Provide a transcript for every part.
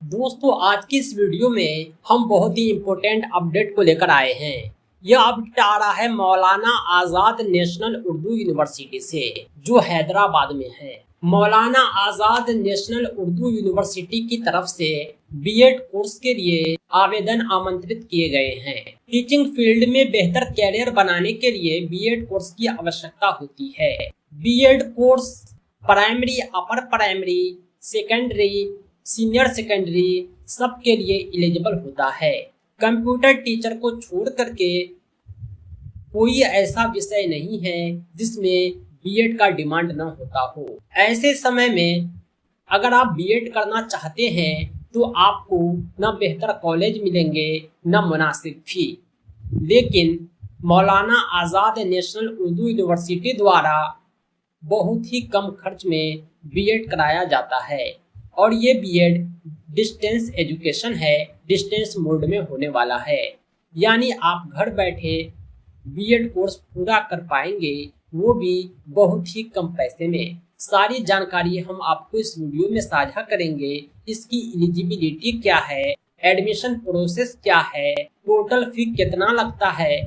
दोस्तों, आज की इस वीडियो में हम बहुत ही इम्पोर्टेंट अपडेट को लेकर आए हैं। यह अपडेट आ रहा है मौलाना आज़ाद नेशनल उर्दू यूनिवर्सिटी से, जो हैदराबाद में है। मौलाना आज़ाद नेशनल उर्दू यूनिवर्सिटी की तरफ से बीएड कोर्स के लिए आवेदन आमंत्रित किए गए हैं। टीचिंग फील्ड में बेहतर कैरियर बनाने के लिए बीएड कोर्स की आवश्यकता होती है। B Ed course primary, upper primary, secondary, senior secondary सबके लिए एलिजिबल होता है। कंप्यूटर टीचर को छोड़ करके कोई ऐसा विषय नहीं है जिसमें बीएड का डिमांड न होता हो। ऐसे समय में अगर आप बीएड करना चाहते हैं तो आपको न बेहतर कॉलेज मिलेंगे न मुनासिब फी, लेकिन मौलाना आज़ाद नेशनल उर्दू यूनिवर्सिटी द्वारा बहुत ही कम खर्च में बीएड कराया जाता है। और ये बीएड डिस्टेंस एजुकेशन है, डिस्टेंस मोड में होने वाला है। यानी आप घर बैठे बीएड कोर्स पूरा कर पाएंगे, वो भी बहुत ही कम पैसे में। सारी जानकारी हम आपको इस वीडियो में साझा करेंगे। इसकी एलिजिबिलिटी क्या है, एडमिशन प्रोसेस क्या है, टोटल फी कितना लगता है,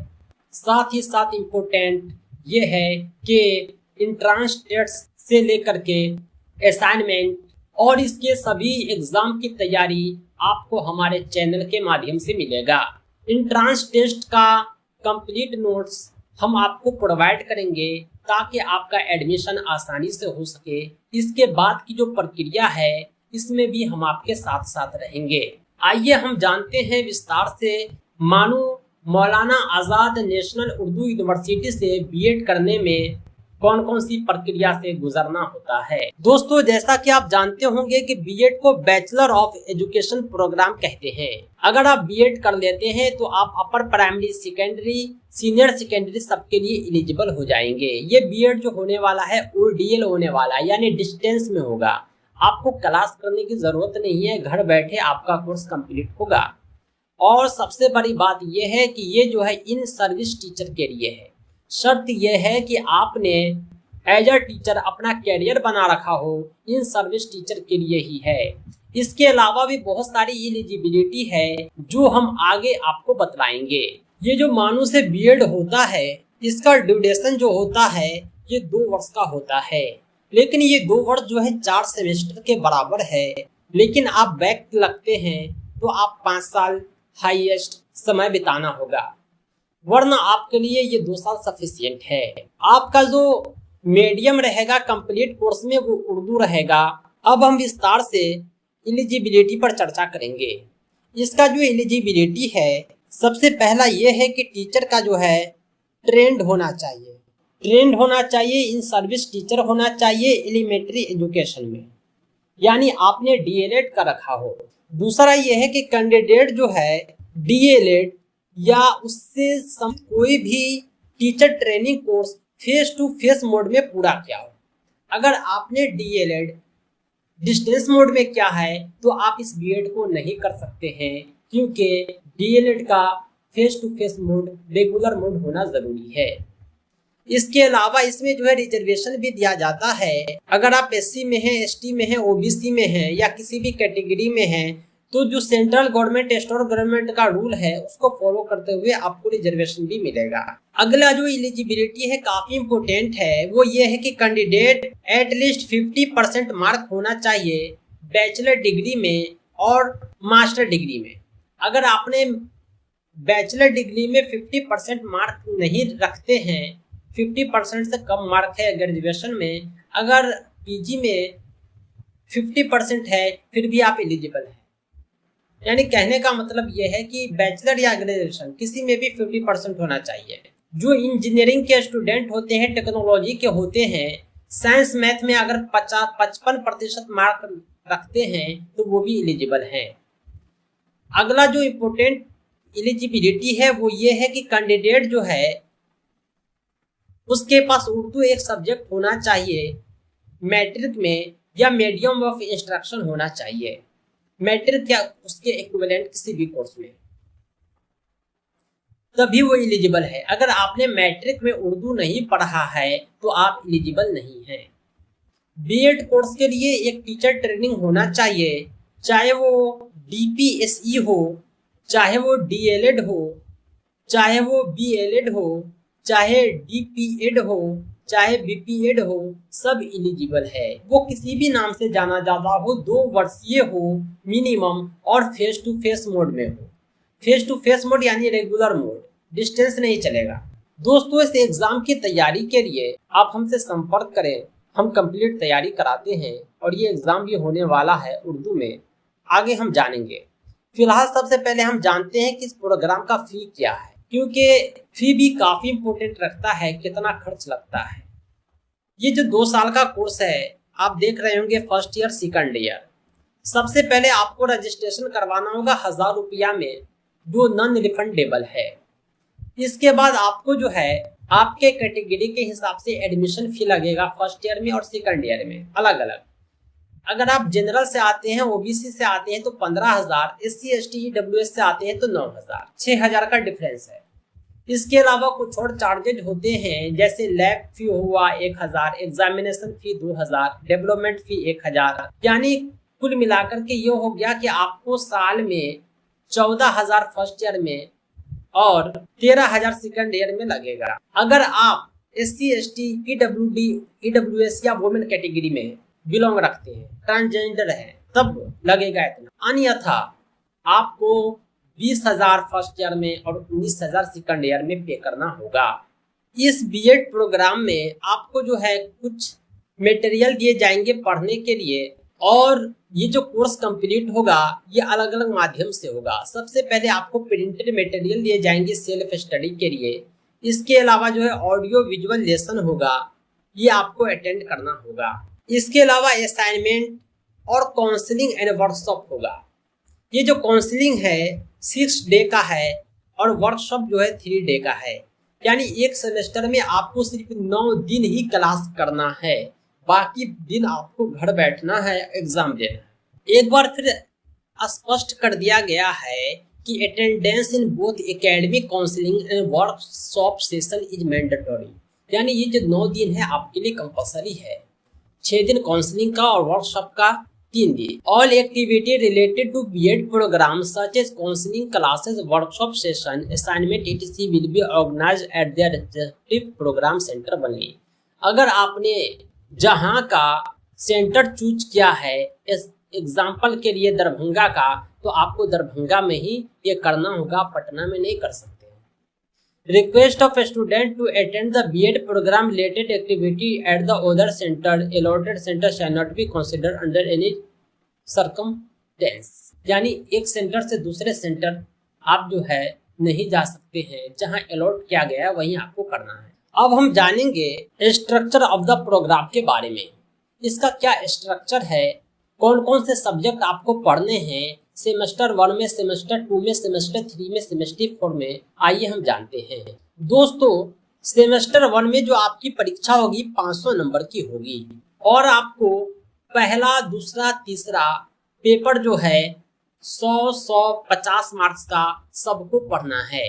साथ ही साथ इम्पोर्टेंट ये है कि इंट्रांस टेस्ट से लेकर के असाइनमेंट और इसके सभी एग्जाम की तैयारी आपको हमारे चैनल के माध्यम से मिलेगा। इंट्रांस टेस्ट का कंप्लीट नोट्स हम आपको प्रोवाइड करेंगे ताकि आपका एडमिशन आसानी से हो सके। इसके बाद की जो प्रक्रिया है इसमें भी हम आपके साथ साथ रहेंगे। आइए हम जानते हैं विस्तार से मानो मौलाना आज़ाद नेशनल उर्दू यूनिवर्सिटी से बीएड करने में कौन कौन सी प्रक्रिया से गुजरना होता है। दोस्तों, जैसा कि आप जानते होंगे कि बीएड को बैचलर ऑफ एजुकेशन प्रोग्राम कहते हैं। अगर आप बीएड कर लेते हैं तो आप अपर प्राइमरी, सेकेंडरी, सीनियर सेकेंडरी सबके लिए एलिजिबल हो जाएंगे। ये बीएड जो होने वाला है ओडीएल होने वाला है, यानी डिस्टेंस में होगा। आपको क्लास करने की जरूरत नहीं है, घर बैठे आपका कोर्स कंप्लीट होगा। और सबसे बड़ी बात यह है कि ये जो है इन सर्विस टीचर के लिए है। शर्त यह है कि आपने एज अ टीचर अपना कैरियर बना रखा हो, इन सर्विस टीचर के लिए ही है। इसके अलावा भी बहुत सारी एलिजिबिलिटी है जो हम आगे आपको बतलाएंगे। ये जो मानो से बीएड होता है इसका ड्यूरेशन जो होता है ये 2 वर्ष का होता है, लेकिन ये 2 वर्ष जो है 4 सेमेस्टर के बराबर है। लेकिन आप बैक लगते हैं तो आप 5 साल हाईएस्ट समय बिताना होगा, वरना आपके लिए ये 2 साल सफिशिएंट है। आपका जो मीडियम रहेगा कंप्लीट कोर्स में वो उर्दू रहेगा। अब हम विस्तार से एलिजिबिलिटी पर चर्चा करेंगे। इसका जो एलिजिबिलिटी है सबसे पहला ये है कि टीचर का जो है ट्रेंड होना चाहिए। ट्रेंड होना चाहिए, इन सर्विस टीचर होना चाहिए एलिमेंट्री एजुकेशन में, यानी आपने डीएलएड का रखा हो। दूसरा ये है कि कैंडिडेट जो है डीएलएड या उससे कोई भी teacher training course face to face mode में पूरा किया हो। अगर आपने डीएलएड डिस्टेंस मोड में किया है तो आप इस बीएड को नहीं कर सकते हैं, क्योंकि डीएलएड का face to face mode, regular mode होना जरूरी है। इसके अलावा इसमें जो है रिजर्वेशन भी दिया जाता है। अगर आप एससी में हैं, एसटी में हैं, ओबीसी में हैं या किसी भी कैटेगरी में हैं तो जो सेंट्रल गवर्नमेंट, स्टेट गवर्नमेंट का रूल है उसको फॉलो करते हुए आपको रिजर्वेशन भी मिलेगा। अगला जो एलिजिबिलिटी है काफी इंपोर्टेंट है, वो ये है कि कैंडिडेट एटलीस्ट 50% मार्क होना चाहिए बैचलर डिग्री में और मास्टर डिग्री में। अगर आपने बैचलर डिग्री में 50% मार्क नहीं रखते हैं, 50% से कम मार्क है ग्रेजुएशन में, अगर पीजी में 50% है फिर भी आप एलिजिबल हैं। यानी कहने का मतलब यह है कि बैचलर या ग्रेजुएशन किसी में भी 50% होना चाहिए। जो इंजीनियरिंग के स्टूडेंट होते हैं, टेक्नोलॉजी के होते हैं, साइंस मैथ में अगर 55% मार्क रखते हैं तो वो भी एलिजिबल हैं। अगला जो इम्पोर्टेंट एलिजिबिलिटी है वो ये है कि कैंडिडेट जो है उसके पास उर्दू एक सब्जेक्ट होना चाहिए मैट्रिक में, या मीडियम ऑफ इंस्ट्रक्शन होना चाहिए मैट्रिक या उसके इक्विवेलेंट किसी भी कोर्स में, तभी वो एलिजिबल है। अगर आपने मैट्रिक में उर्दू नहीं पढ़ा है तो आप एलिजिबल नहीं हैं। बीएड कोर्स के लिए एक टीचर ट्रेनिंग होना चाहिए चाहे वो DPSE हो, चाहे वो DLED हो, चाहे वो BLED हो, चाहे DPED हो, चाहे BPED हो, सब इलिजिबल है। वो किसी भी नाम से जाना जाता हो, 2 वर्षीय हो मिनिमम और फेस टू फेस मोड में हो। फेस टू फेस मोड यानी रेगुलर मोड, डिस्टेंस नहीं चलेगा। दोस्तों, इस एग्जाम की तैयारी के लिए आप हमसे संपर्क करें, हम कंप्लीट तैयारी कराते हैं और ये एग्जाम भी होने वाला है उर्दू में, आगे हम जानेंगे। फिलहाल सबसे पहले हम जानते हैं कि इस प्रोग्राम का फी क्या है, क्योंकि फी भी काफी इम्पोर्टेंट रखता है, कितना खर्च लगता है। ये जो 2 साल का कोर्स है, आप देख रहे होंगे फर्स्ट ईयर सेकंड ईयर। सबसे पहले आपको रजिस्ट्रेशन करवाना होगा 1000 रुपया में, जो नॉन रिफंडेबल है। इसके बाद आपको जो है आपके कैटेगरी के हिसाब से एडमिशन फी लगेगा फर्स्ट ईयर में और सेकंड ईयर में अलग अलग। अगर आप जनरल से आते हैं, ओबीसी से आते हैं तो 15,000, SC ST EWS से आते हैं तो 9,000, 6,000 का डिफरेंस है। इसके अलावा कुछ और चार्जेज होते हैं, जैसे लैब फी हुआ 1,000, एग्जामिनेशन फी 2,000, डेवलपमेंट फी 1,000। यानी कुल मिलाकर के ये हो गया कि आपको साल में 14,000 फर्स्ट ईयर में और 13,000 सेकंड ईयर में लगेगा। अगर आप SC ST PWD EWS या वुमेन कैटेगरी में बिलोंग रखते हैं, ट्रांसजेंडर है, तब लगेगा इतना। अन्यथा आपको 20,000 फर्स्ट ईयर में और 19,000 सेकंड ईयर में पे करना होगा। इस बीएड प्रोग्राम में आपको जो है कुछ मटेरियल दिए जाएंगे पढ़ने के लिए, और ये जो कोर्स कंप्लीट होगा ये अलग अलग माध्यम से होगा। सबसे पहले आपको प्रिंटेड मटेरियल दिए जाएंगे सेल्फ स्टडी के लिए। इसके अलावा जो है ऑडियो विजुअल लेसन होगा, ये आपको अटेंड करना होगा। इसके अलावा असाइनमेंट और काउंसलिंग एंड वर्कशॉप होगा। ये जो काउंसलिंग है 6 डे का है और वर्कशॉप जो है 3 डे का है। यानी एक सेमेस्टर में आपको सिर्फ 9 दिन ही क्लास करना है, बाकी दिन आपको घर बैठना है, एग्जाम देना है। एक बार फिर स्पष्ट कर दिया गया है कि attendance in both academic counselling and workshop session is mandatory. यानी ये जो 9 दिन है आपके लिए कंपलसरी है, 6 दिन काउंसलिंग का और वर्कशॉप का 3 दिन। All activity related to B Ed programme such as counselling classes, workshop session, assignment etc will be organised at their respective programme centre only. अगर आपने जहां का सेंटर चूज किया है, एग्जाम्पल के लिए दरभंगा का, तो आपको दरभंगा में ही ये करना होगा, पटना में नहीं कर सकते। Request of a student to attend the B.Ed program related activity at the other center, allotted center shall not be considered under any circumstance। यानी एक सेंटर से दूसरे सेंटर आप जो है नहीं जा सकते हैं, जहां अलॉट किया गया है वहीं आपको करना है। अब हम जानेंगे स्ट्रक्चर ऑफ द प्रोग्राम के बारे में। इसका क्या स्ट्रक्चर है, कौन कौन से सब्जेक्ट आपको पढ़ने हैं सेमेस्टर 1 में, सेमेस्टर 2 में, सेमेस्टर 3 में, सेमेस्टर 4 में, आइए हम जानते हैं। दोस्तों, सेमेस्टर 1 में जो आपकी परीक्षा होगी 500 नंबर की होगी और आपको पहला, दूसरा, तीसरा पेपर जो है 100-150 मार्क्स का सबको पढ़ना है।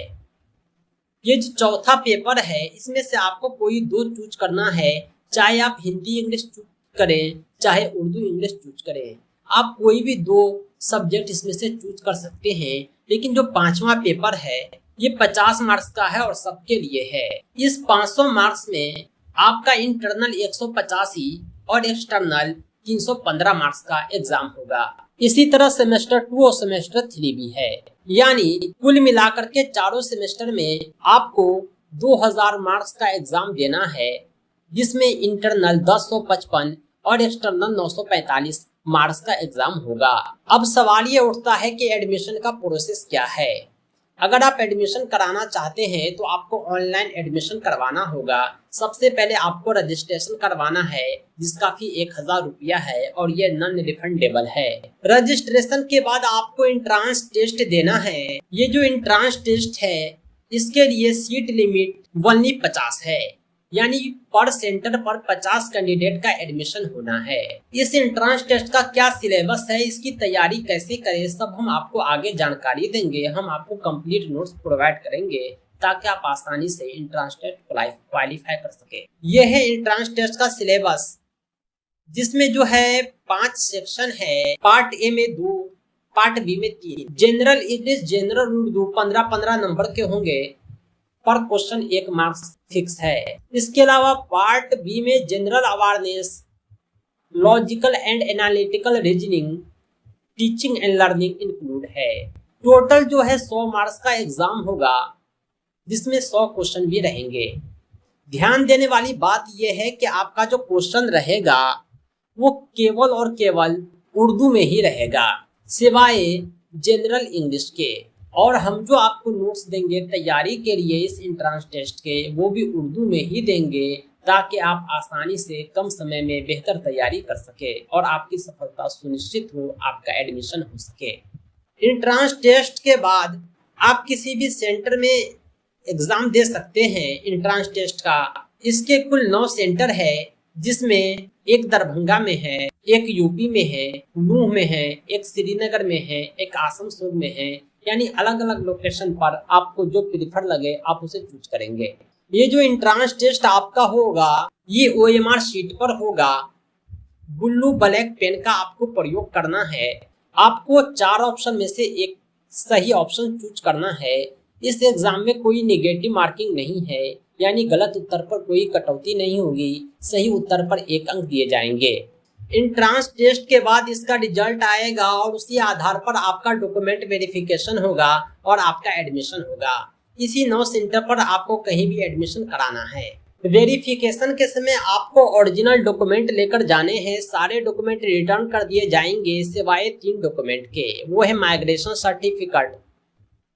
ये जो चौथा पेपर है इसमें से आपको कोई 2 चूज करना है, चाहे आप हिंदी इंग्लिश चूज करें, चाहे उर्दू इंग्लिश चूज करें। आप कोई भी 2 सब्जेक्ट इसमें से चूज कर सकते हैं। लेकिन जो 5वां पेपर है ये 50 मार्क्स का है और सबके लिए है। इस 500 मार्क्स में आपका इंटरनल 185 और एक्सटर्नल 315 मार्क्स का एग्जाम होगा। इसी तरह सेमेस्टर 2 और सेमेस्टर 3 भी है। यानी कुल मिलाकर के चारों सेमेस्टर में आपको 2000 मार्क्स का एग्जाम देना है, जिसमें इंटरनल 1055 और एक्सटर्नल 945 मार्क्स का एग्जाम होगा। अब सवाल ये उठता है कि एडमिशन का प्रोसेस क्या है। अगर आप एडमिशन कराना चाहते हैं तो आपको ऑनलाइन एडमिशन करवाना होगा। सबसे पहले आपको रजिस्ट्रेशन करवाना है, जिसका फी 1000 रुपया है और ये नॉन रिफंडेबल है। रजिस्ट्रेशन के बाद आपको एंट्रेंस टेस्ट देना है। ये जो एंट्रेंस टेस्ट है इसके लिए सीट लिमिट ओनली 50 है, यानी पर सेंटर पर 50 कैंडिडेट का एडमिशन होना है। इस एंट्रेंस टेस्ट का क्या सिलेबस है, इसकी तैयारी कैसे करें, सब हम आपको आगे जानकारी देंगे। हम आपको कंप्लीट नोट्स प्रोवाइड करेंगे ताकि आप आसानी से एंट्रेंस टेस्ट क्वालिफाई कर सके। यह है एंट्रेंस टेस्ट का सिलेबस। जिसमें जो है 5 सेक्शन है। पार्ट ए में 2, पार्ट बी में 3। General English, general Urdu 15-15 number के होंगे, पर क्वेश्चन 1 मार्क्स फिक्स है। इसके अलावा पार्ट बी में general awareness, logical and analytical reasoning, teaching and learning include है। टोटल जो है 100 मार्क्स का एग्जाम होगा, जिसमें 100 क्वेश्चन भी रहेंगे। ध्यान देने वाली बात यह है कि आपका जो क्वेश्चन रहेगा वो केवल और केवल उर्दू में ही रहेगा, सिवाय जनरल इंग्लिश के। और हम जो आपको नोट्स देंगे तैयारी के लिए इस एंट्रेंस टेस्ट के, वो भी उर्दू में ही देंगे, ताकि आप आसानी से कम समय में बेहतर तैयारी कर सके और आपकी सफलता सुनिश्चित हो, आपका एडमिशन हो सके। एंट्रेंस टेस्ट के बाद आप किसी भी सेंटर में एग्जाम दे सकते हैं एंट्रेंस टेस्ट का। इसके कुल 9 सेंटर है, जिसमें एक दरभंगा में है, एक यूपी में है, नूह में है, एक श्रीनगर में है, एक आसनसोल में है। यानी अलग अलग लोकेशन पर आपको जो प्रीफर लगे आप उसे चूज करेंगे। ये जो एंट्रेंस टेस्ट आपका होगा ये OMR शीट पर होगा। ब्लू ब्लैक पेन का आपको प्रयोग करना है। आपको 4 ऑप्शन में से एक सही ऑप्शन चूज करना है। इस एग्जाम में कोई नेगेटिव मार्किंग नहीं है, यानी गलत उत्तर पर कोई कटौती नहीं होगी। सही उत्तर पर 1 अंक दिए जाएंगे। एंट्रेंस टेस्ट के बाद इसका रिजल्ट आएगा और उसी आधार पर आपका डॉक्यूमेंट वेरिफिकेशन होगा और आपका एडमिशन होगा। इसी 9 सेंटर पर आपको कहीं भी एडमिशन कराना है। वेरिफिकेशन के समय आपको ओरिजिनल डॉक्यूमेंट लेकर जाने हैं। सारे डॉक्यूमेंट रिटर्न कर दिए जाएंगे, सिवाय 3 डॉक्यूमेंट के। वो है माइग्रेशन सर्टिफिकेट,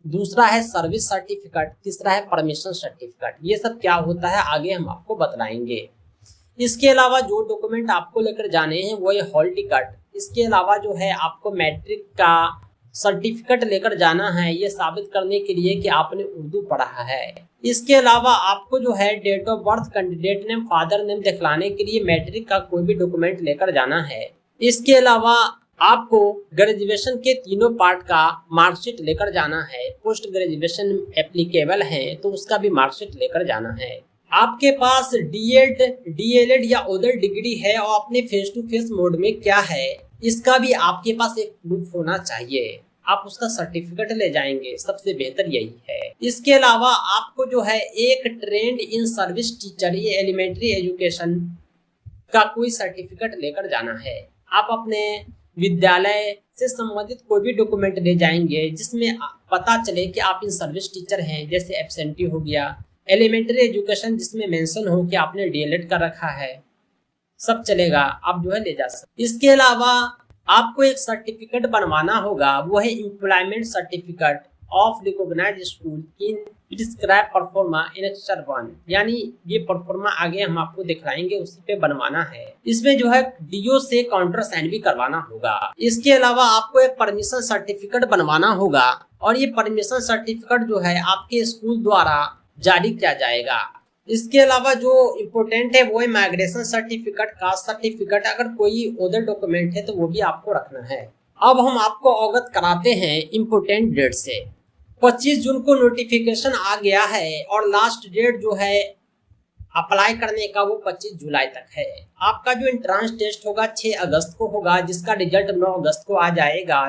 दूसरा है सर्विस सर्टिफिकेट, तीसरा है परमिशन सर्टिफिकेट। ये सब क्या होता है आगे हम आपको बतलाएंगे। इसके अलावा जो डॉक्यूमेंट आपको लेकर जाने हैं वो है हॉल टिकट। इसके अलावा जो है आपको मैट्रिक का सर्टिफिकेट लेकर जाना है, ये साबित करने के लिए कि आपने उर्दू पढ़ा है। इसके अलावा आपको जो है date of birth, candidate name, father name दिखलाने के लिए मैट्रिक का कोई भी डॉक्यूमेंट लेकर जाना है। इसके अलावा आपको ग्रेजुएशन के तीनों पार्ट का मार्कशीट लेकर जाना है। पोस्ट ग्रेजुएशन एप्लीकेबल है तो उसका भी मार्कशीट लेकर जाना है। आपके पास DED, DLED या अदर डिग्री है और अपने फेस टू फेस मोड में क्या है, इसका भी आपके पास एक प्रूफ होना चाहिए। आप उसका सर्टिफिकेट ले जाएंगे, सबसे बेहतर यही है। इसके अलावा आपको जो है एक ट्रेंड इन सर्विस टीचर, ये एलिमेंट्री एजुकेशन का कोई सर्टिफिकेट लेकर जाना है। आप अपने विद्यालय से संबंधित कोई भी डॉक्यूमेंट ले जाएंगे जिसमें पता चले कि आप इन सर्विस टीचर हैं, जैसे एब्सेंटी हो गया, एलिमेंट्री एजुकेशन जिसमें मेंशन हो कि आपने DLED कर रखा है, सब चलेगा, आप जो है ले जा सकते। इसके अलावा आपको एक सर्टिफिकेट बनवाना होगा, वो है employment certificate of recognised school in prescribed proforma in annexure 1। यानी ये परफॉर्मा आगे हम आपको दिखाएंगे, उसी पे बनवाना है। इसमें जो है DO से काउंटर साइन भी करवाना होगा। इसके अलावा आपको एक परमिशन सर्टिफिकेट बनवाना होगा और ये परमिशन सर्टिफिकेट जो है आपके स्कूल द्वारा जारी किया जाएगा। इसके अलावा जो इम्पोर्टेंट है वो है माइग्रेशन सर्टिफिकेट, कास्ट सर्टिफिकेट। अगर कोई अदर डॉक्यूमेंट है तो वो भी आपको रखना है। अब हम आपको अवगत कराते हैं इम्पोर्टेंट डेट से। 25 जून को नोटिफिकेशन आ गया है और लास्ट डेट जो है अप्लाई करने का वो 25 जुलाई तक है। आपका जो एंट्रेंस टेस्ट होगा 6 अगस्त को होगा, जिसका रिजल्ट 9 अगस्त को आ जाएगा।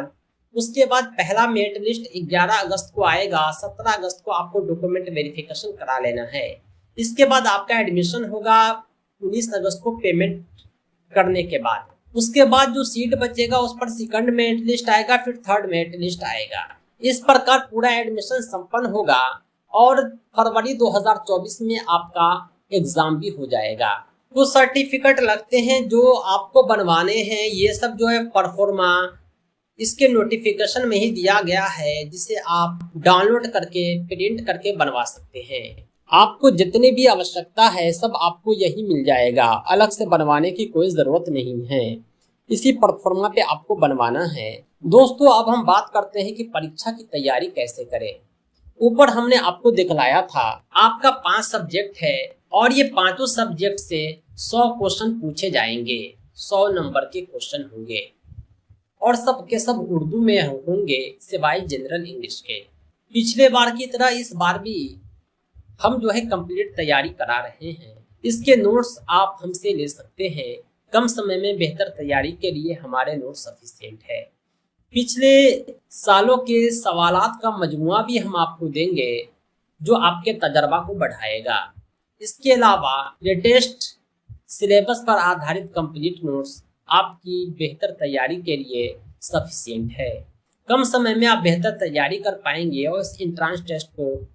उसके बाद पहला मेरिट लिस्ट 11 अगस्त को आएगा। 17 अगस्त को आपको डॉक्यूमेंट वेरिफिकेशन करा लेना है। इसके बाद आपका एडमिशन होगा 19 अगस्त को पेमेंट करने के बाद। उसके बाद जो सीट बचेगा उस पर सेकंड मेरिट लिस्ट आएगा, फिर थर्ड मेरिट लिस्ट आएगा। इस प्रकार पूरा एडमिशन संपन्न होगा और फरवरी 2024 में आपका एग्जाम भी हो जाएगा। कुछ सर्टिफिकेट लगते हैं जो आपको बनवाने हैं, ये सब जो है परफॉर्मा इसके नोटिफिकेशन में ही दिया गया है, जिसे आप डाउनलोड करके प्रिंट करके बनवा सकते हैं। आपको जितनी भी आवश्यकता है सब आपको यही मिल जाएगा, अलग से बनवाने की कोई ज़रूरत नहीं है। इसी प्लेटफॉर्म पे आपको बनवाना है। दोस्तों अब हम बात करते हैं कि परीक्षा की तैयारी कैसे करें। ऊपर हमने आपको दिखलाया था आपका 5 सब्जेक्ट है और ये 5 सब्जेक्ट से 100 क्वेश्चन पूछे जाएंगे, 100 नंबर के क्वेश्चन होंगे और सब के सब उर्दू में होंगे सिवाय जनरल इंग्लिश के। पिछले बार की तरह इस बार भी हम जो है कंप्लीट तैयारी करा रहे हैं। इसके नोट्स आप हमसे ले सकते हैं। कम समय में बेहतर तैयारी के लिए हमारे नोट्स सफिशिएंट है। पिछले सालों के सवालात का मजमुआ भी हम आपको देंगे जो आपके तजर्बा को बढ़ाएगा। इसके अलावा लेटेस्ट सिलेबस पर आधारित कंप्लीट नोट्स आपकी बेहतर तैयारी के लिए सफिशिएंट है। कम समय में आप बेहतर तैयारी कर पाएंगे और इस एंट्रेंस टेस्ट को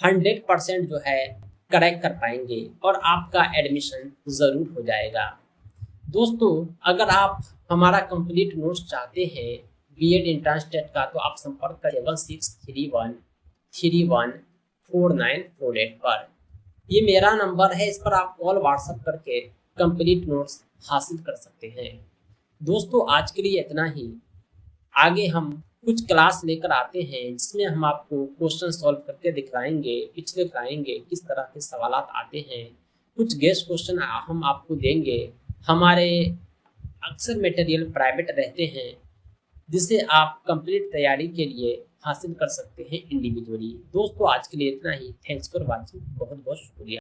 100% जो है करेक्ट कर पाएंगे और आपका एडमिशन ज़रूर हो जाएगा। दोस्तों, अगर आप हमारा कंप्लीट नोट्स चाहते हैं बीएड एंट्रेंस टेस्ट का तो आप संपर्क करें 7631314948 पर। ये मेरा नंबर है, इस पर आप कॉल व्हाट्सएप करके कंप्लीट नोट्स हासिल कर सकते हैं। दोस्तों, आज के लिए इतना ही। आगे हम कुछ क्लास लेकर आते हैं जिसमें हम आपको क्वेश्चन सॉल्व करके दिखाएंगे, पिछले दिखाएंगे किस तरह के सवालात आते हैं। कुछ गेस्ट क्वेश्चन हम आपको देंगे। हमारे अक्सर मटेरियल प्राइवेट रहते हैं जिसे आप कंप्लीट तैयारी के लिए हासिल कर सकते हैं इंडिविजुअली। दोस्तों, आज के लिए इतना ही। Thanks for watching. बहुत बहुत शुक्रिया।